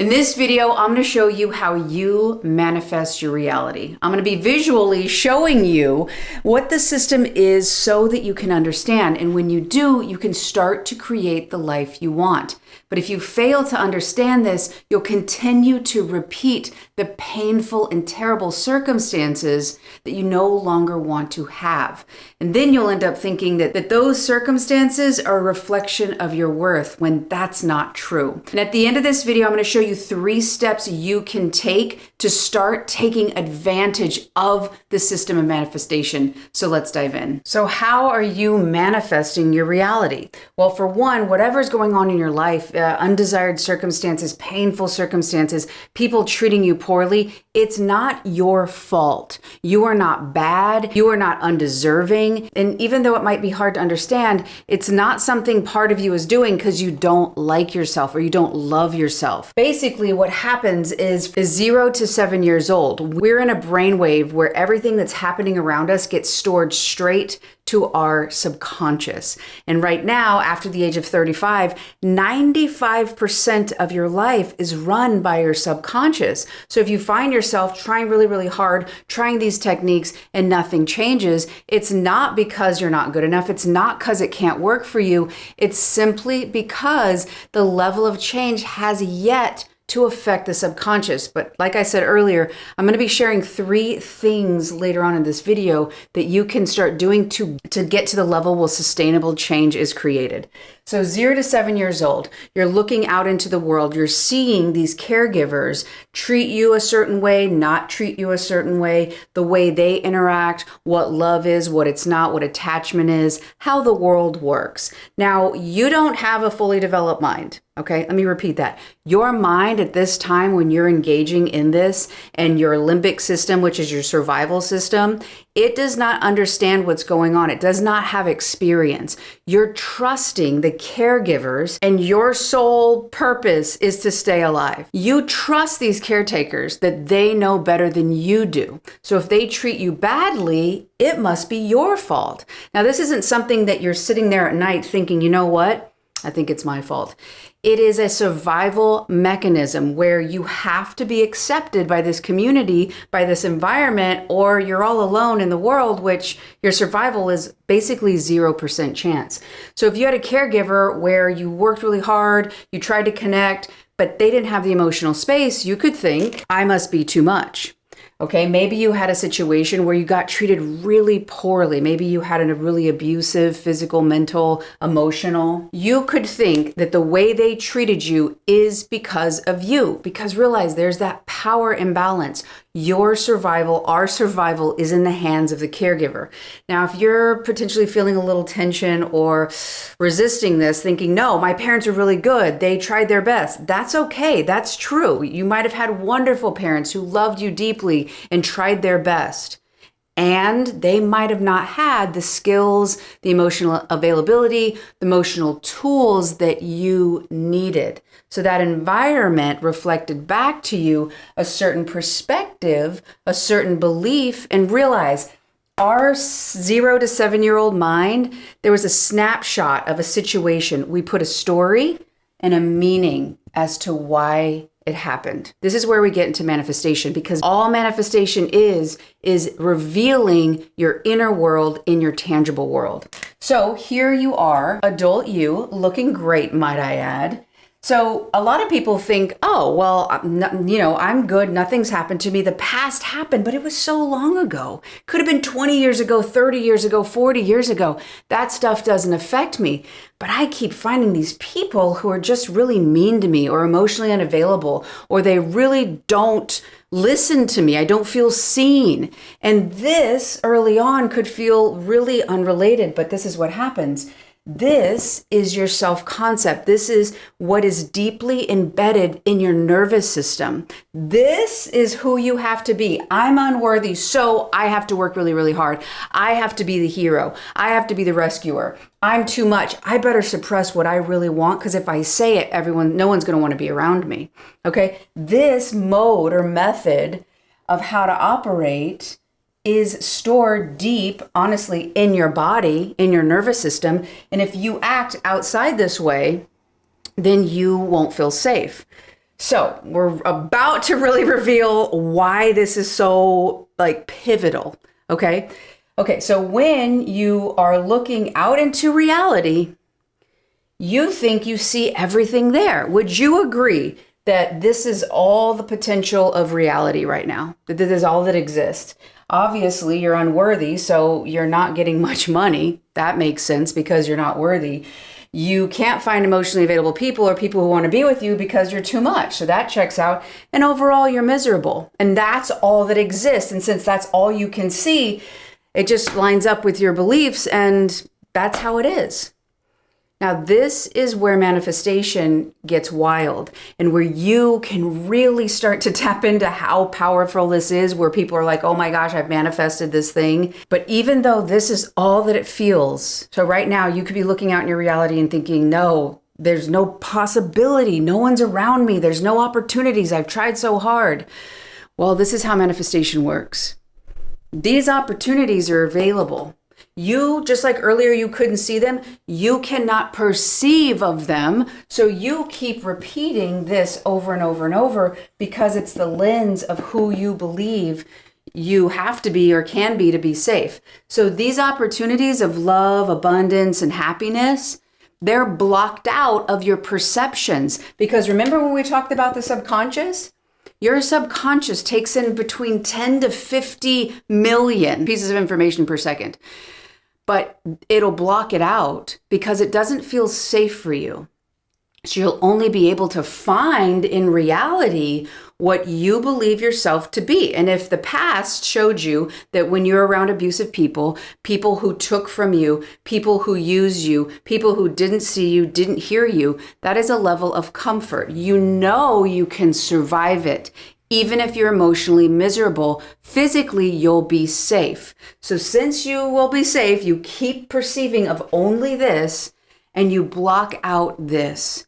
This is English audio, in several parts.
In this video, I'm going to show you how you manifest your reality. I'm going to be visually showing you what the system is so that you can understand. And when you do, you can start to create the life you want. But if you fail to understand this, you'll continue to repeat the painful and terrible circumstances that you no longer want to have. And then you'll end up thinking that those circumstances are a reflection of your worth when that's not true. And at the end of this video, I'm going to show you 3 steps you can take to start taking advantage of the system of manifestation. So let's dive in. So how are you manifesting your reality? Well, for one, whatever's going on in your life, undesired circumstances, painful circumstances, people treating you poorly, it's not your fault. You are not bad. You are not undeserving. And even though it might be hard to understand, it's not something part of you is doing because you don't like yourself or you don't love yourself. Basically, what happens is 0 to 7 years old, we're in a brainwave where everything that's happening around us gets stored straight to our subconscious. And right now, after the age of 35, 95% of your life is run by your subconscious. So if you find yourself trying really, really hard, trying these techniques and nothing changes, it's not because you're not good enough. It's not because it can't work for you. It's simply because the level of change has yet to affect the subconscious. But like I said earlier, I'm going to be sharing 3 things later on in this video that you can start doing to get to the level where sustainable change is created. So 0 to 7 years old, you're looking out into the world, you're seeing these caregivers treat you a certain way, not treat you a certain way, the way they interact, what love is, what it's not, what attachment is, how the world works. Now, you don't have a fully developed mind. Okay, let me repeat that. Your mind at this time when you're engaging in this and your limbic system, which is your survival system, it does not understand what's going on. It does not have experience. You're trusting the caregivers and your sole purpose is to stay alive. You trust these caretakers that they know better than you do. So if they treat you badly, it must be your fault. Now, this isn't something that you're sitting there at night thinking, you know what? I think it's my fault. It is a survival mechanism where you have to be accepted by this community, by this environment, or you're all alone in the world, which your survival is basically 0% chance. So if you had a caregiver where you worked really hard, you tried to connect, but they didn't have the emotional space, you could think, I must be too much. Okay, maybe you had a situation where you got treated really poorly. Maybe you had a really abusive, physical, mental, emotional. You could think that the way they treated you is because of you, because realize there's that power imbalance. Your survival, our survival is in the hands of the caregiver. Now, if you're potentially feeling a little tension or resisting this, thinking, no, my parents are really good. They tried their best. That's okay. That's true. You might have had wonderful parents who loved you deeply and tried their best. And they might have not had the skills, the emotional availability, the emotional tools that you needed. So that environment reflected back to you a certain perspective, a certain belief, and realize our 0 to 7-year-old mind, there was a snapshot of a situation. We put a story and a meaning as to why it happened. This is where we get into manifestation, because all manifestation is revealing your inner world in your tangible world. So here you are, adult you, looking great, might I add. So a lot of people think, oh, well, I'm good. Nothing's happened to me. The past happened, but it was so long ago. Could have been 20 years ago, 30 years ago, 40 years ago. That stuff doesn't affect me. But I keep finding these people who are just really mean to me or emotionally unavailable, or they really don't listen to me. I don't feel seen. And this early on could feel really unrelated, but this is what happens. This is your self-concept. This is what is deeply embedded in your nervous system. This is who you have to be. I'm unworthy, so I have to work really, really hard. I have to be the hero. I have to be the rescuer. I'm too much. I better suppress what I really want, because if I say it, no one's going to want to be around me. Okay? This mode or method of how to operate is stored deep, honestly, in your body, in your nervous system. And if you act outside this way, then you won't feel safe. So we're about to really reveal why this is so pivotal. Okay. So when you are looking out into reality, you think you see everything there. Would you agree that this is all the potential of reality right now? That this is all that exists? Obviously, you're unworthy, so you're not getting much money. That makes sense because you're not worthy. You can't find emotionally available people or people who want to be with you because you're too much. So that checks out. And overall, you're miserable. And that's all that exists. And since that's all you can see, it just lines up with your beliefs, and that's how it is. Now, this is where manifestation gets wild and where you can really start to tap into how powerful this is, where people are like, oh my gosh, I've manifested this thing. But even though this is all that it feels, so right now you could be looking out in your reality and thinking, no, there's no possibility. No one's around me. There's no opportunities. I've tried so hard. Well, this is how manifestation works. These opportunities are available. You, just like earlier, you couldn't see them, you cannot perceive of them. So you keep repeating this over and over and over because it's the lens of who you believe you have to be or can be to be safe. So these opportunities of love, abundance, and happiness, they're blocked out of your perceptions. Because remember when we talked about the subconscious? Your subconscious takes in between 10 to 50 million pieces of information per second. But it'll block it out because it doesn't feel safe for you. So you'll only be able to find in reality what you believe yourself to be. And if the past showed you that when you're around abusive people, people who took from you, people who used you, people who didn't see you, didn't hear you, that is a level of comfort. You know you can survive it. Even if you're emotionally miserable, physically, you'll be safe. So since you will be safe, you keep perceiving of only this and you block out this.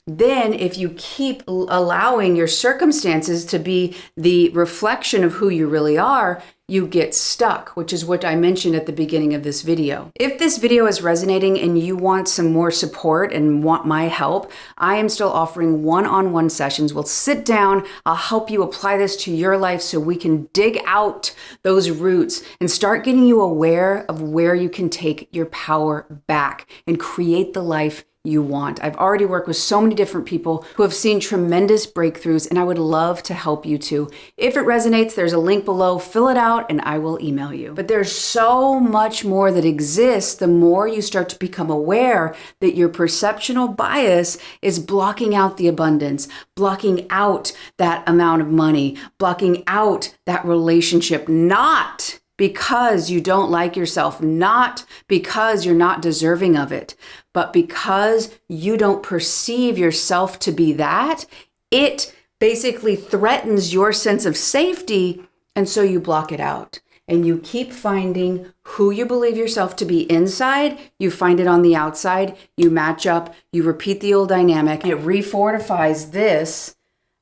Then if you keep allowing your circumstances to be the reflection of who you really are, you get stuck, which is what I mentioned at the beginning of this video. If this video is resonating and you want some more support and want my help, I am still offering one-on-one sessions. We'll sit down, I'll help you apply this to your life so we can dig out those roots and start getting you aware of where you can take your power back and create the life you want. I've already worked with so many different people who have seen tremendous breakthroughs, and I would love to help you too. If it resonates, there's a link below, fill it out, and I will email you. But there's so much more that exists the more you start to become aware that your perceptual bias is blocking out the abundance, blocking out that amount of money, blocking out that relationship, not because you don't like yourself, not because you're not deserving of it, but because you don't perceive yourself to be that. It basically threatens your sense of safety, and so you block it out. And you keep finding who you believe yourself to be inside, you find it on the outside, you match up, you repeat the old dynamic, it refortifies this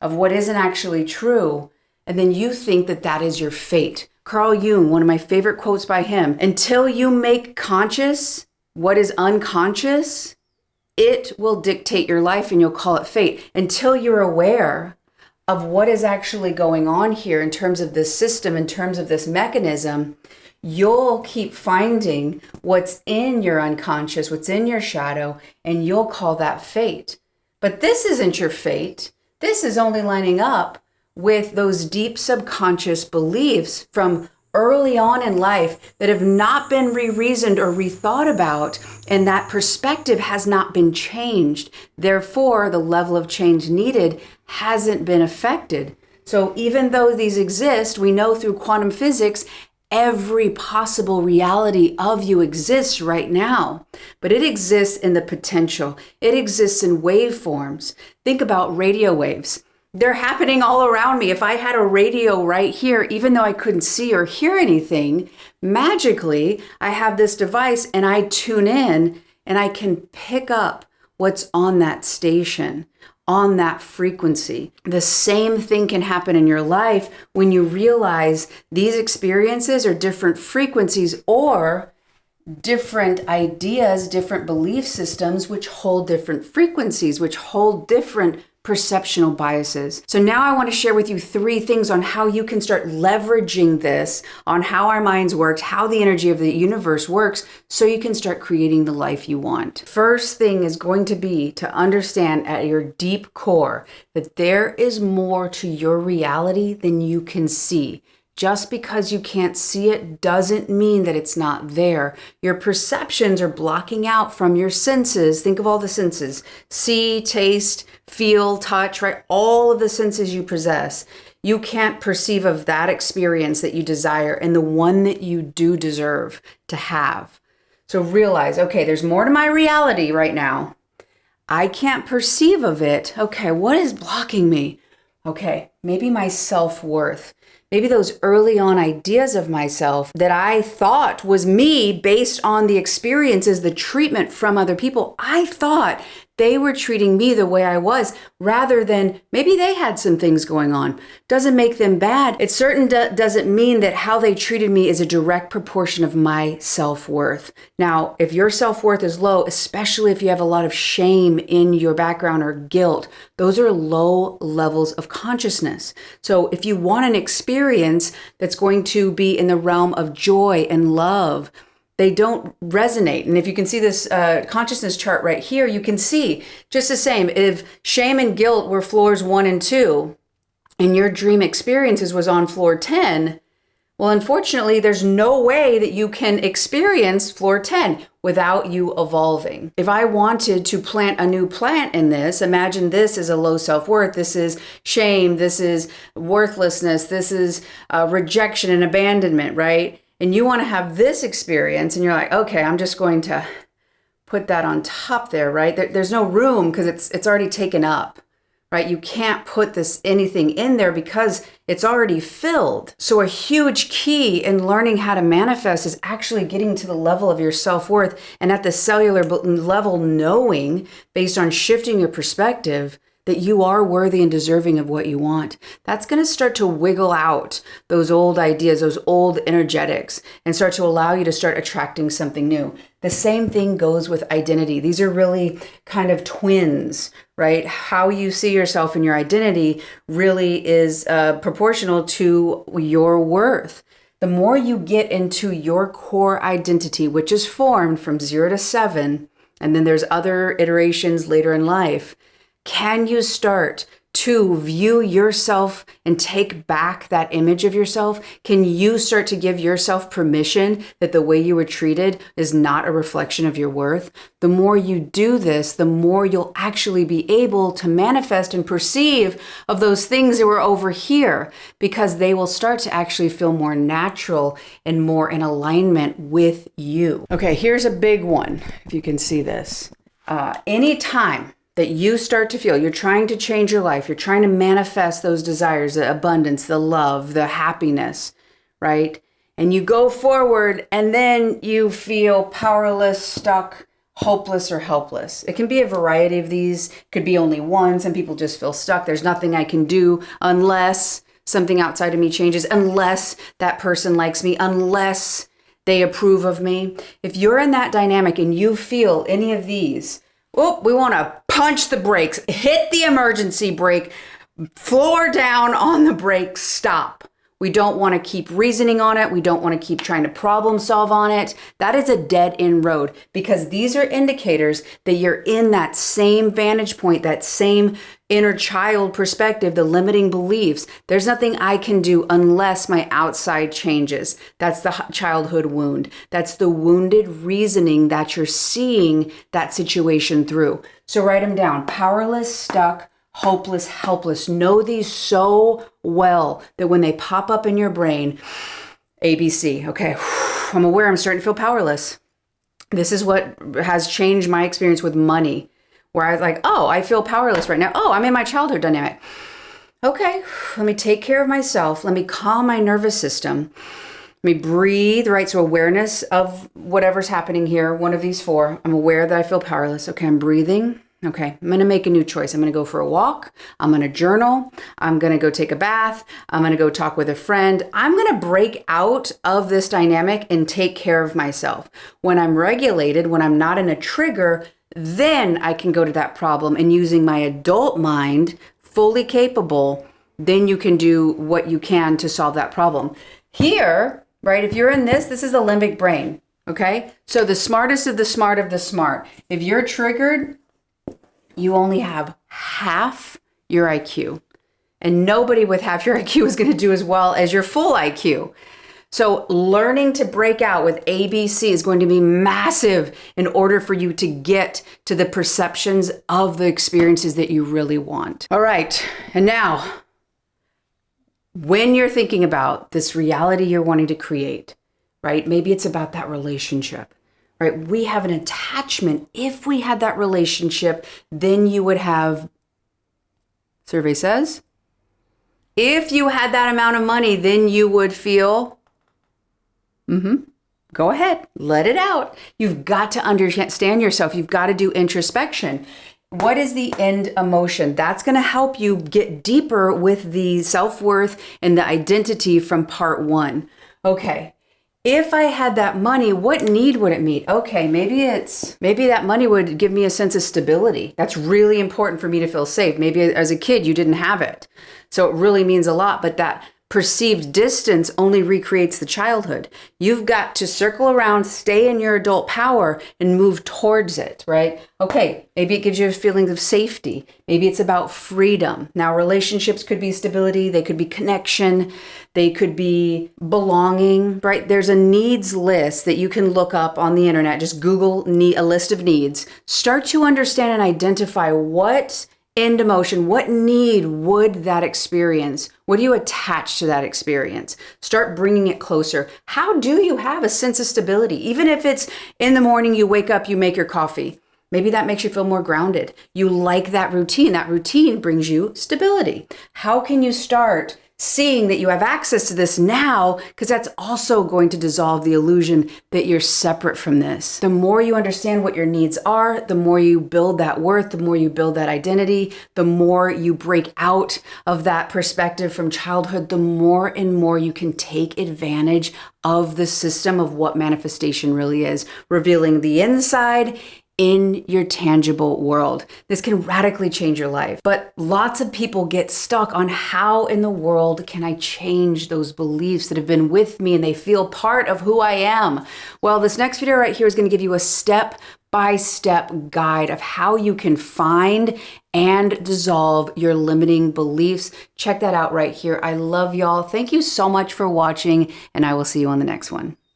of what isn't actually true, and then you think that that is your fate. Carl Jung, one of my favorite quotes by him, until you make conscious what is unconscious, it will dictate your life and you'll call it fate. Until you're aware of what is actually going on here in terms of this system, in terms of this mechanism, you'll keep finding what's in your unconscious, what's in your shadow, and you'll call that fate. But this isn't your fate. This is only lining up with those deep subconscious beliefs from early on in life that have not been re-reasoned or rethought about, and that perspective has not been changed. Therefore, the level of change needed hasn't been affected. So even though these exist, we know through quantum physics, every possible reality of you exists right now, but it exists in the potential. It exists in waveforms. Think about radio waves. They're happening all around me. If I had a radio right here, even though I couldn't see or hear anything, magically, I have this device and I tune in and I can pick up what's on that station, on that frequency. The same thing can happen in your life when you realize these experiences are different frequencies or different ideas, different belief systems, which hold different frequencies, which hold different perceptional biases. So now I want to share with you 3 things on how you can start leveraging this, on how our minds work, how the energy of the universe works, so you can start creating the life you want. First thing is going to be to understand at your deep core that there is more to your reality than you can see. Just because you can't see it doesn't mean that it's not there. Your perceptions are blocking out from your senses. Think of all the senses: see, taste, feel, touch, right? All of the senses you possess. You can't perceive of that experience that you desire and the one that you do deserve to have. So realize, okay, there's more to my reality right now. I can't perceive of it. Okay, what is blocking me? Okay, maybe my self-worth. Maybe those early on ideas of myself that I thought was me based on the experiences, the treatment from other people. I thought they were treating me the way I was, rather than maybe they had some things going on. Doesn't make them bad. It doesn't mean that how they treated me is a direct proportion of my self-worth. Now, if your self-worth is low, especially if you have a lot of shame in your background or guilt, those are low levels of consciousness. So if you want an experience that's going to be in the realm of joy and love, they don't resonate. And if you can see this consciousness chart right here, you can see just the same. If shame and guilt were floors 1 and 2, and your dream experiences was on floor 10, well, unfortunately, there's no way that you can experience floor 10 without you evolving. If I wanted to plant a new plant in this, imagine this is a low self-worth, this is shame, this is worthlessness, this is rejection and abandonment, right? And you want to have this experience and you're like, okay, I'm just going to put that on top there, right? There's no room because it's already taken up, right? You can't put anything in there because it's already filled. So a huge key in learning how to manifest is actually getting to the level of your self-worth, and at the cellular level, knowing based on shifting your perspective that you are worthy and deserving of what you want. That's going to start to wiggle out those old ideas, those old energetics, and start to allow you to start attracting something new. The same thing goes with identity. These are really kind of twins, right? How you see yourself and your identity really is proportional to your worth. The more you get into your core identity, which is formed from 0 to 7, and then there's other iterations later in life, can you start to view yourself and take back that image of yourself? Can you start to give yourself permission that the way you were treated is not a reflection of your worth? The more you do this, the more you'll actually be able to manifest and perceive of those things that were over here, because they will start to actually feel more natural and more in alignment with you. Okay, here's a big one, if you can see this. Anytime that you start to feel you're trying to change your life, you're trying to manifest those desires, the abundance, the love, the happiness, right? And you go forward and then you feel powerless, stuck, hopeless, or helpless. It can be a variety of these. It could be only one. Some people just feel stuck. There's nothing I can do unless something outside of me changes, unless that person likes me, unless they approve of me. If you're in that dynamic and you feel any of these, we want to punch the brakes, hit the emergency brake, floor down on the brake, stop. We don't want to keep reasoning on it. We don't want to keep trying to problem solve on it. That is a dead end road, because these are indicators that you're in that same vantage point, that same inner child perspective, the limiting beliefs. There's nothing I can do unless my outside changes. That's the childhood wound. That's the wounded reasoning that you're seeing that situation through. So write them down. Powerless, stuck, hopeless, helpless. Know these so well that when they pop up in your brain, ABC, okay, I'm aware I'm starting to feel powerless. This is what has changed my experience with money, where I was like, oh, I feel powerless right now. Oh, I'm in my childhood dynamic. Okay, let me take care of myself. Let me calm my nervous system. Let me breathe, right? So awareness of whatever's happening here, one of these 4. I'm aware that I feel powerless. Okay, I'm breathing. Okay, I'm going to make a new choice. I'm going to go for a walk. I'm going to journal. I'm going to go take a bath. I'm going to go talk with a friend. I'm going to break out of this dynamic and take care of myself. When I'm regulated, when I'm not in a trigger, Then I can go to that problem, and using my adult mind, fully capable, then you can do what you can to solve that problem. Here, right, if you're in this is the limbic brain, okay? So the smartest of the smart of the smart. If you're triggered, you only have half your IQ. And nobody with half your IQ is going to do as well as your full IQ. So learning to break out with ABC is going to be massive in order for you to get to the perceptions of the experiences that you really want. All right, and now, when you're thinking about this reality you're wanting to create, right? Maybe it's about that relationship, right? We have an attachment. If we had that relationship, then you would have, survey says, if you had that amount of money, then you would feel, go ahead, let it out. You've got to understand yourself. You've got to do introspection. What is the end emotion? That's going to help you get deeper with the self-worth and the identity from part 1. Okay, if I had that money, what need would it meet? Okay, maybe that money would give me a sense of stability. That's really important for me to feel safe. Maybe as a kid, you didn't have it. So it really means a lot, but that perceived distance only recreates the childhood. You've got to circle around, stay in your adult power, and move towards it, right? Okay, maybe it gives you a feeling of safety. Maybe it's about freedom. Now, relationships could be stability, they could be connection, they could be belonging, right? There's a needs list that you can look up on the internet. Just Google a list of needs. Start to understand and identify what end emotion, what need would that experience? What do you attach to that experience? Start bringing it closer. How do you have a sense of stability? Even if it's in the morning, you wake up, you make your coffee. Maybe that makes you feel more grounded. You like that routine. That routine brings you stability. How can you start seeing that you have access to this now? Because that's also going to dissolve the illusion that you're separate from this. The more you understand what your needs are, the more you build that worth, the more you build that identity, the more you break out of that perspective from childhood, the more and more you can take advantage of the system of what manifestation really is, revealing the inside in your tangible world. This can radically change your life. But lots of people get stuck on how in the world can I change those beliefs that have been with me and they feel part of who I am. Well, this next video right here is going to give you a step-by-step guide of how you can find and dissolve your limiting beliefs. Check that out right here. I love y'all. Thank you so much for watching, and I will see you on the next one.